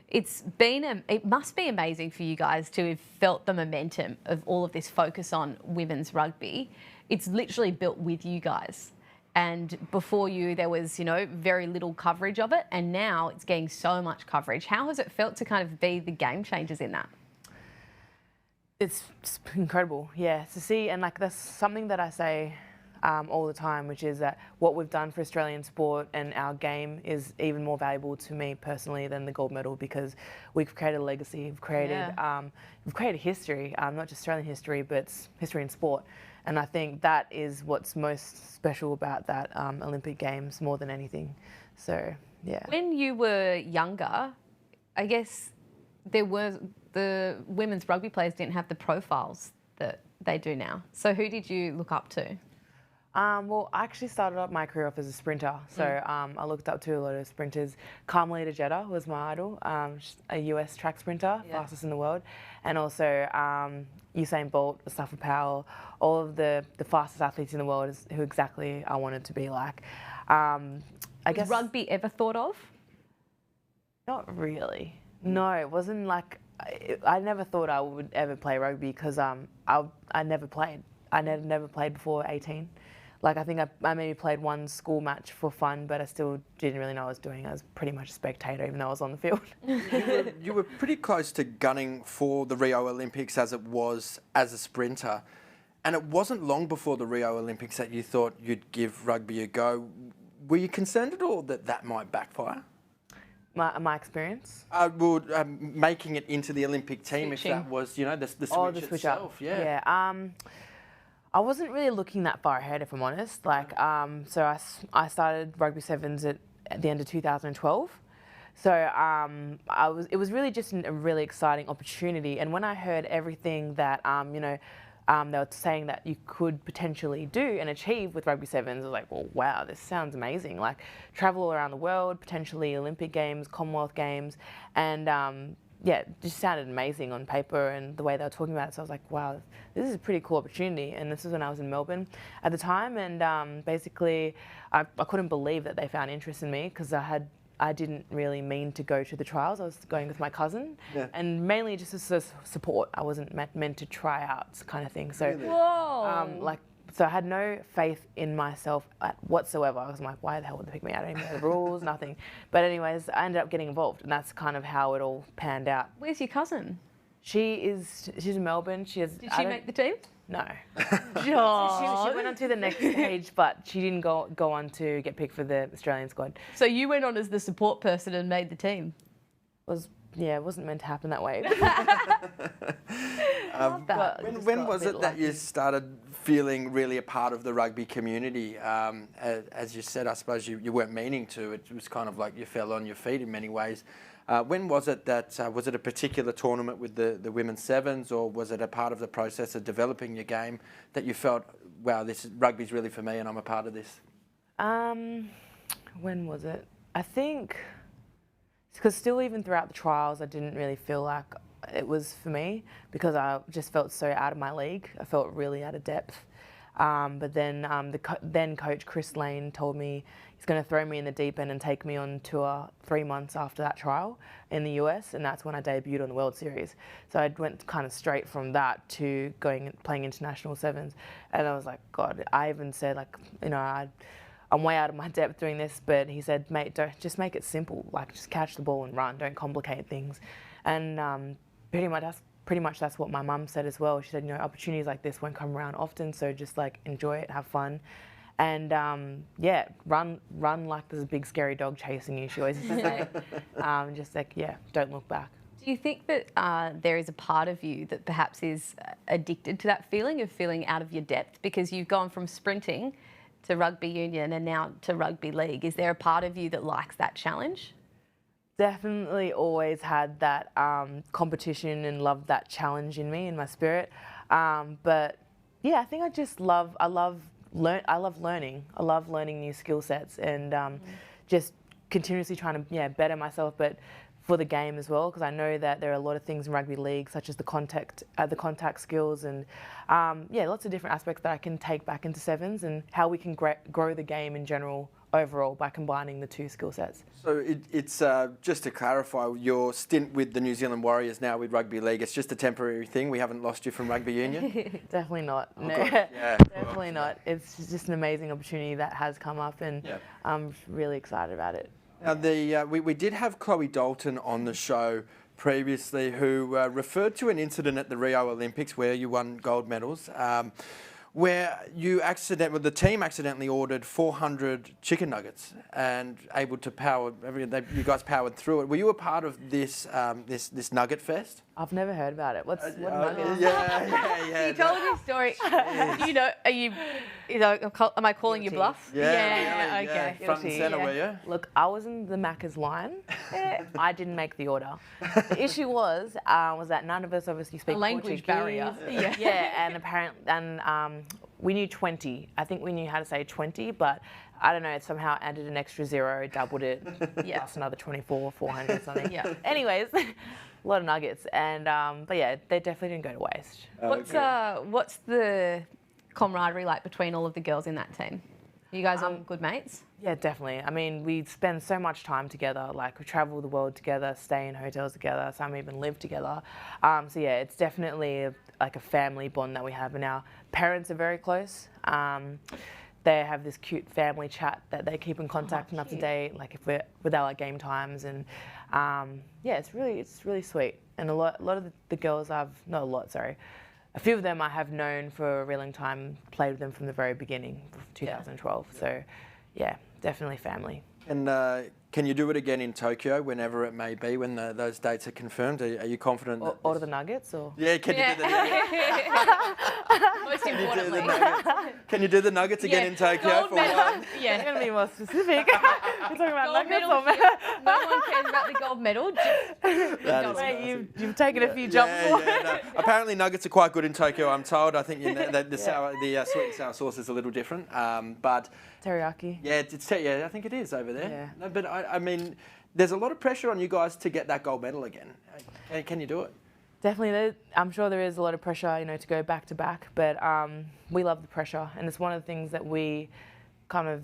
it must be amazing for you guys to have felt the momentum of all of this focus on women's rugby. It's literally built with you guys. And before you, there was, very little coverage of it, and now it's getting so much coverage. How has it felt to kind of be the game changers in that? It's incredible, yeah, to see, and like that's something that I say all the time, which is that what we've done for Australian sport and our game is even more valuable to me personally than the gold medal, because we've created a legacy, we've created history, not just Australian history, but history in sport. And I think that is what's most special about that Olympic Games more than anything. So, yeah. When you were younger, I guess the women's rugby players didn't have the profiles that they do now. So who did you look up to? Well, I actually started up my career off as a sprinter. So I looked up to a lot of sprinters. 𝗷𝗻𝗿𝗄𝗃 was my idol, a US track sprinter, fastest in the world. And also Usain Bolt, 𝗬𝗱𝗿𝗄𝗃, all of the fastest athletes in the world is who exactly I wanted to be like. I guess. Was rugby ever thought of? Not really. No, it wasn't like, I never thought I would ever play rugby because I never played. I never played before 18. Like, I think I maybe played one school match for fun, but I still didn't really know what I was doing. I was pretty much a spectator, even though I was on the field. You were pretty close to gunning for the Rio Olympics as it was as a sprinter. And it wasn't long before the Rio Olympics that you thought you'd give rugby a go. Were you concerned at all that that might backfire? My experience? Making it into the Olympic team, if that was, the switch itself. Up. Yeah. I wasn't really looking that far ahead, if I'm honest. Like, so I started rugby sevens at the end of 2012. So it was really just a really exciting opportunity. And when I heard everything that they were saying that you could potentially do and achieve with rugby sevens, I was like, well, wow, this sounds amazing. Like, travel all around the world, potentially Olympic Games, Commonwealth Games, and yeah, it just sounded amazing on paper and the way they were talking about it. So I was like, wow, this is a pretty cool opportunity. And this was when I was in Melbourne at the time. And basically, I couldn't believe that they found interest in me, because I didn't really mean to go to the trials. I was going with my cousin, and mainly just as support. I wasn't meant to try out, kind of thing. So, so I had no faith in myself whatsoever. I was like, why the hell would they pick me out? I didn't even know the rules, nothing. But anyways, I ended up getting involved, and that's kind of how it all panned out. Where's your cousin? She's in Melbourne. Did she make the team? No. She went on to the next stage, but she didn't go on to get picked for the Australian squad. So you went on as the support person and made the team? It wasn't meant to happen that way. When was it that you started feeling really a part of the rugby community? As you said, I suppose you weren't meaning to. It was kind of like you fell on your feet in many ways. When was it that, was it a particular tournament with the women's sevens, or was it a part of the process of developing your game that you felt, wow, rugby's really for me and I'm a part of this? When was it? I think, because still even throughout the trials, I didn't really feel like it was for me, because I just felt so out of my league. I felt really out of depth. But then then coach Chris Lane told me he's going to throw me in the deep end and take me on tour 3 months after that trial in the US, and that's when I debuted on the World Series. So I went kind of straight from that to playing international sevens, and I was like, God, I even said, like, I'm way out of my depth doing this, but he said, mate, just make it simple, like just catch the ball and run, don't complicate things. And pretty much that's what my mum said as well. She said, opportunities like this won't come around often, so just like enjoy it, have fun. and yeah, run like there's a big scary dog chasing you. She always used to say, just like, yeah, don't look back. Do you think that there is a part of you that perhaps is addicted to that feeling of feeling out of your depth, because you've gone from sprinting to rugby union and now to rugby league? Is there a part of you that likes that challenge? Definitely always had that competition and loved that challenge in me, in my spirit. But yeah, I think I love learning. I love learning new skill sets and just continuously trying to better myself, but for the game as well, because I know that there are a lot of things in rugby league, such as the contact skills and lots of different aspects that I can take back into sevens, and how we can grow the game in general overall by combining the two skill sets. So it's just to clarify, your stint with the New Zealand Warriors now with rugby league, it's just a temporary thing? We haven't lost you from rugby union? Definitely not. No. Yeah. Definitely not. It's just an amazing opportunity that has come up, and I'm really excited about it. Now, we did have Chloe Dalton on the show previously, who referred to an incident at the Rio Olympics where you won gold medals, where the team accidentally ordered 400 chicken nuggets and able to you guys powered through it. Were you a part of this this nugget fest? I've never heard about it. What nugget? Yeah. You told this story. Am I calling you bluff? Yeah, really, okay. Front and centre, were you? Look, I was in the Macca's line. I didn't make the order. The issue was that none of us obviously speak language Portuguese. barrier. And apparently, we knew 20. I think we knew how to say 20, but I don't know, it somehow added an extra 0, doubled it, plus another 24, 400 something. Anyways, a lot of nuggets, and but yeah, they definitely didn't go to waste. What's the camaraderie like between all of the girls in that team? Are you guys all good mates? Yeah, definitely. I mean, we spend so much time together. Like, we travel the world together, stay in hotels together, some even live together. So yeah, it's definitely like a family bond that we have, and our parents are very close. They have this cute family chat that they keep in contact and up to date, like if we're with our game times, and yeah, it's really sweet. And a lot of the girls a few of them I have known for a really long time, played with them from the very beginning, 2012. So yeah, definitely family. And can you do it again in Tokyo, whenever it may be, when those dates are confirmed? Are you confident? Order the nuggets, or? Yeah, can you do the Most importantly. Can you do the nuggets again in Tokyo for one? Yeah, it's going to be more specific. You're talking about gold nuggets medal, or no one cares about the gold medal. You've taken a few jumps. No. Apparently nuggets are quite good in Tokyo, I'm told. I think the sweet and sour sauce is a little different, but teriyaki. Yeah, I think it is over there. Yeah. No, but I mean, there's a lot of pressure on you guys to get that gold medal again. Can you do it? Definitely, I'm sure there is a lot of pressure, to go back to back. But we love the pressure, and it's one of the things that we kind of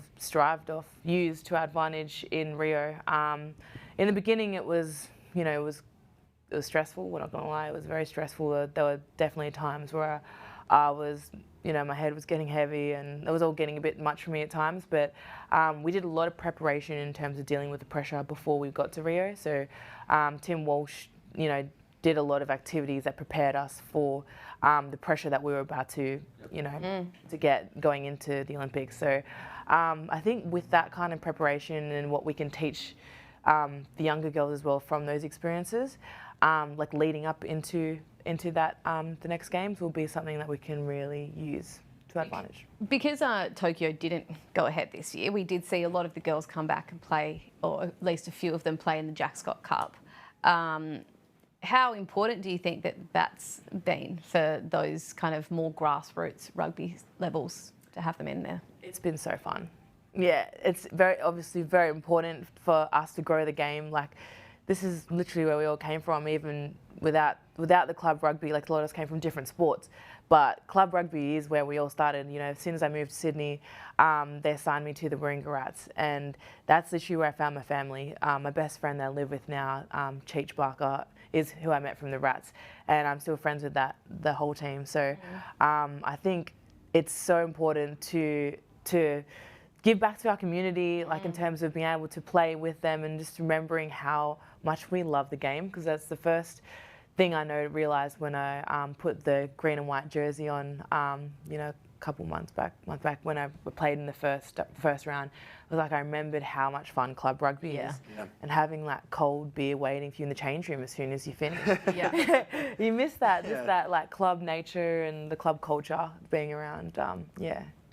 used to our advantage in Rio. In the beginning, it was stressful. We're not going to lie, it was very stressful. There were definitely times where I was, my head was getting heavy, and it was all getting a bit much for me at times. But we did a lot of preparation in terms of dealing with the pressure before we got to Rio. So Tim Walsh, did a lot of activities that prepared us for the pressure that we were about to, to get going into the Olympics. So I think with that kind of preparation and what we can teach the younger girls as well from those experiences, like leading up into that, the next games will be something that we can really use to advantage. Because Tokyo didn't go ahead this year, we did see a lot of the girls come back and play, or at least a few of them play in the Jack Scott Cup. How important do you think that's been for those kind of more grassroots rugby levels to have them in there? It's been so fun. Yeah, it's obviously very important for us to grow the game. Like, this is literally where we all came from, even without the club rugby. Like, a lot of us came from different sports, but club rugby is where we all started. As soon as I moved to Sydney, they assigned me to the Warringah Rats, and that's literally where I found my family. My best friend that I live with now, 𝗕𝗄𝗄𝗄𝗄𝗄, is who I met from the Rats, and I'm still friends with the whole team. So I think it's so important to give back to our community, like in terms of being able to play with them and just remembering how much we love the game, because that's the first thing I realised when I put the green and white jersey on, couple month back when I played in the first round. It was like I remembered how much fun club rugby is, and having that cold beer waiting for you in the change room as soon as you finish. You miss that, just that like club nature and the club culture being around.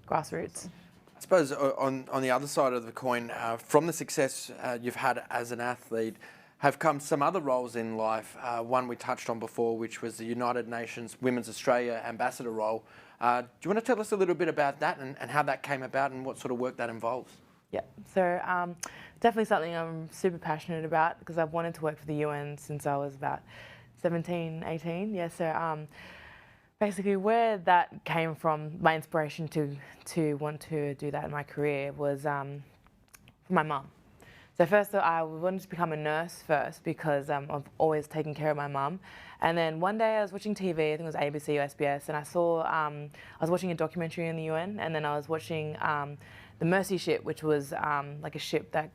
Grassroots. I suppose on the other side of the coin, from the success you've had as an athlete, have come some other roles in life. One we touched on before, which was the United Nations Women's Australia Ambassador role. Do you want to tell us a little bit about that and how that came about and what sort of work that involves? Yeah, so definitely something I'm super passionate about because I've wanted to work for the UN since I was about 17, 18. Yeah, so basically where that came from, my inspiration to want to do that in my career was from my mum. So first I wanted to become a nurse first because I've always taken care of my mum. And then one day I was watching TV, I think it was ABC or SBS, and I saw, I was watching a documentary in the UN, and then I was watching the 𝗬𝗫𝗺𝗺 ship, which was like a ship that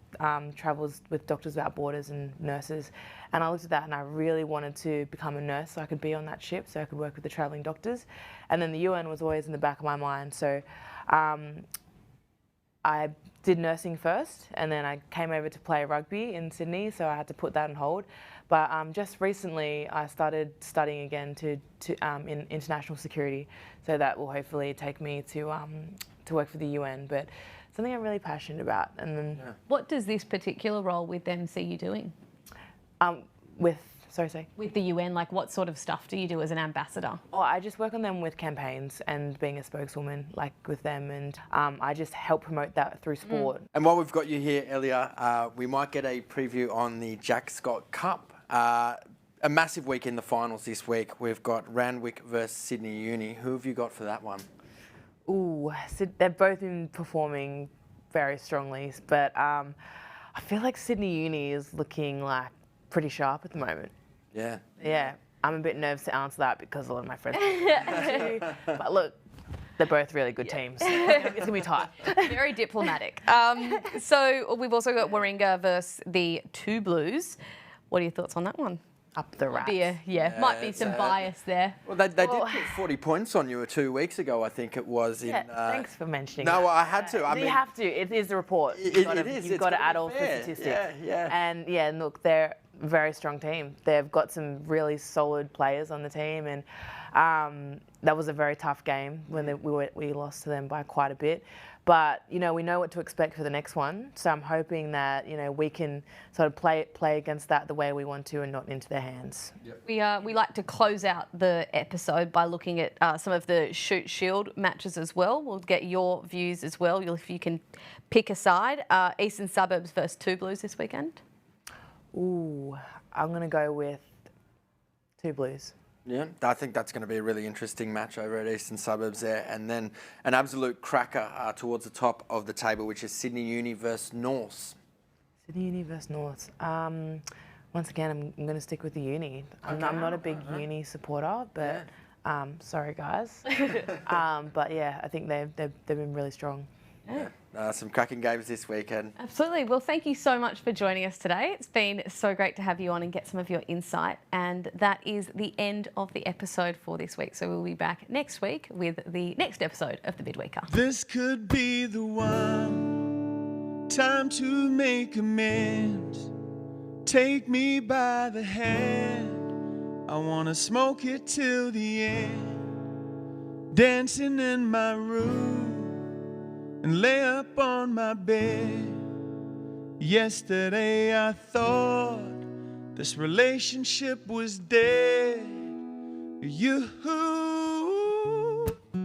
travels with Doctors Without Borders and nurses. And I looked at that and I really wanted to become a nurse so I could be on that ship, so I could work with the travelling doctors. And then the UN was always in the back of my mind. So I did nursing first, and then I came over to play rugby in Sydney, so I had to put that on hold. But just recently, I started studying again in international security, so that will hopefully take me to work for the UN. But something I'm really passionate about. And then, what does this particular role with them see you doing? With the UN, like what sort of stuff do you do as an ambassador? Oh, I just work on them with campaigns and being a spokeswoman, like with them, and I just help promote that through sport. And while we've got you here, Ellia, we might get a preview on the Jack Scott Cup. A massive week in the finals this week. We've got Randwick versus Sydney Uni. Who have you got for that one? Ooh, so they've both been performing very strongly, but I feel like Sydney Uni is looking like pretty sharp at the moment. Yeah. Yeah, I'm a bit nervous to answer that because a lot of my friends do. But look, they're both really good teams. It's going to be tight. Very diplomatic. So we've also got Warringah versus the Two Blues. What are your thoughts on that one? Up the Rats. Might be some bias there. Well, they did put 40 points on you 2 weeks ago, I think it was. Thanks for mentioning that. No, I had to. I mean, you have to. It is the report. You've got to add all the statistics. And look, they're a very strong team. They've got some really solid players on the team, and that was a very tough game when we lost to them by quite a bit. But, we know what to expect for the next one. So I'm hoping that, we can sort of play against that the way we want to and not into their hands. Yep. We like to close out the episode by looking at some of the 𝗬𝗱𝗍𝗿 matches as well. We'll get your views as well, if you can pick a side. Eastern Suburbs versus Two Blues this weekend. Ooh, I'm going to go with Two Blues. Yeah, I think that's going to be a really interesting match over at Eastern Suburbs there. And then an absolute cracker towards the top of the table, which is Sydney Uni versus Norths. Sydney Uni versus Norths. Once again, I'm going to stick with the Uni. I'm not a big Uni supporter, but sorry, guys. But yeah, I think they've been really strong. Yeah. Some cracking games this weekend. Absolutely. Well, thank you so much for joining us today. It's been so great to have you on and get some of your insight. And that is the end of the episode for this week. So we'll be back next week with the next episode of the Midweeker. This could be the one. Time to make amends. Take me by the hand. I wanna smoke it till the end. Dancing in my room and lay up on my bed. Yesterday I thought this relationship was dead.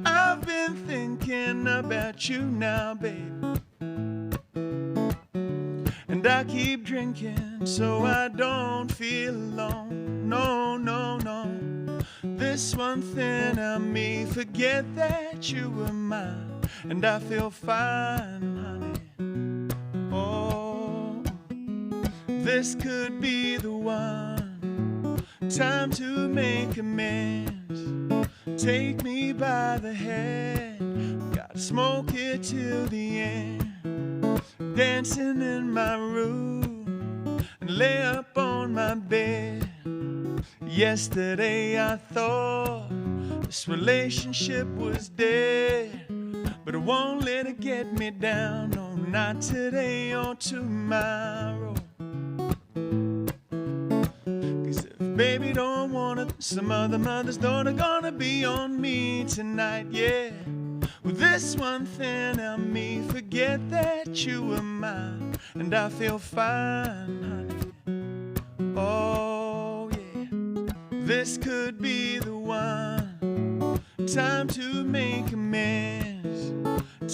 I've been thinking about you now, babe. And I keep drinking so I don't feel alone. No, no, no. This one thing I may forget that you were mine. And I feel fine, honey. Oh, this could be the one. Time to make amends. Take me by the hand. Gotta smoke it till the end. Dancing in my room and lay up on my bed. Yesterday I thought this relationship was dead, but I won't let it get me down, no, not today or tomorrow. Cause if baby don't want it, some other mother's daughter gonna be on me tonight, yeah. With this one thing help me forget that you were mine, and I feel fine, honey. Oh yeah, this could be the one. Time to make amends.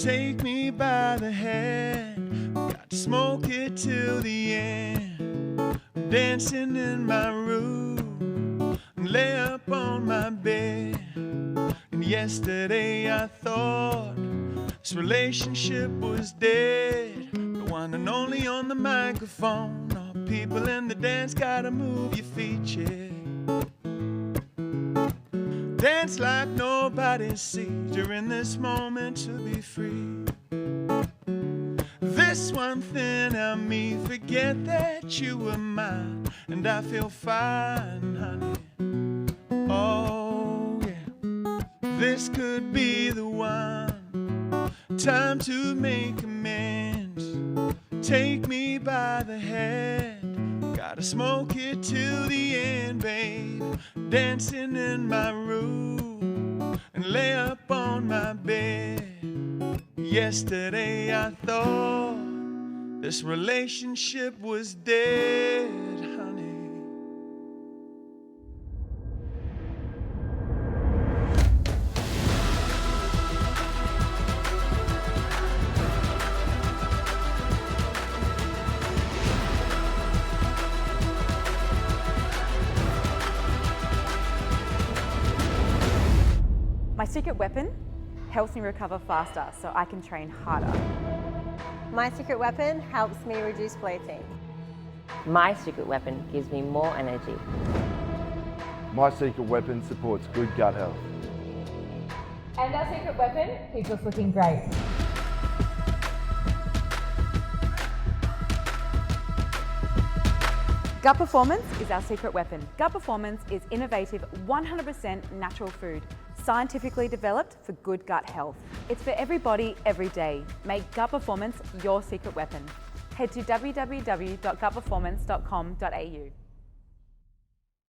Take me by the hand. Got to smoke it till the end. Dancing in my room, lay up on my bed. And yesterday I thought this relationship was dead. The one and only on the microphone. All people in the dance gotta move your feet, yeah. Dance like nobody sees. You're in this moment to be free. This one thing helped me forget that you were mine, and I feel fine, honey. Oh yeah, this could be the one. Time to make amends. Take me by the hand. Gotta smoke it till the end, babe. Dancing in my room and lay up on my bed. Yesterday I thought this relationship was dead, honey. My secret weapon helps me recover faster so I can train harder. My secret weapon helps me reduce bloating. My secret weapon gives me more energy. My secret weapon supports good gut health. And our secret weapon keeps us looking great. Gut Performance is our secret weapon. Gut Performance is innovative, 100% natural food, scientifically developed for good gut health. It's for everybody, every day. Make Gut Performance your secret weapon. Head to www.gutperformance.com.au.